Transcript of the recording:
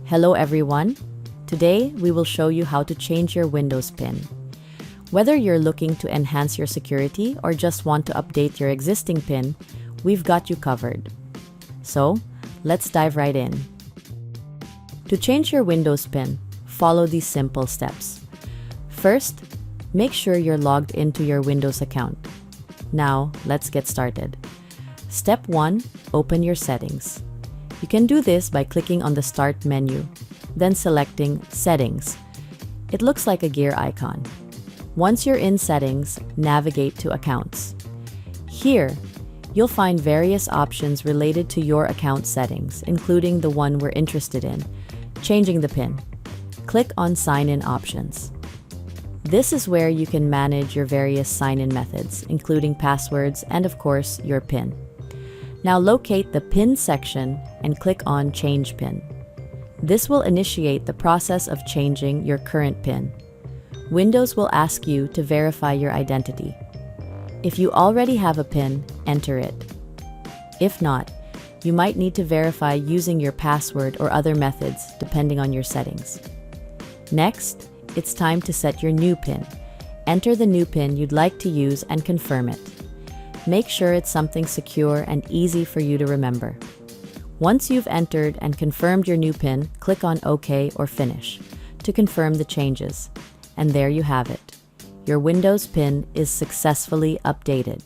Hello everyone. Today we will show you how to change your Windows PIN. Whether you're looking to enhance your security or just want to update your existing PIN, we've got you covered. So, let's dive right in. To change your Windows PIN, follow these simple steps. First, make sure you're logged into your Windows account. Now, let's get started. Step 1. Open your settings. You can do this by clicking on the Start menu, then selecting Settings. It looks like a gear icon. Once you're in Settings, navigate to Accounts. Here, you'll find various options related to your account settings, including the one we're interested in, changing the PIN. Click on Sign In Options. This is where you can manage your various sign-in methods, including passwords and, of course, your PIN. Now locate the PIN section and click on Change PIN. This will initiate the process of changing your current PIN. Windows will ask you to verify your identity. If you already have a PIN, enter it. If not, you might need to verify using your password or other methods depending on your settings. Next, it's time to set your new PIN. Enter the new PIN you'd like to use and confirm it. Make sure it's something secure and easy for you to remember. Once you've entered and confirmed your new PIN, click on OK or Finish to confirm the changes. And there you have it. Your Windows PIN is successfully updated.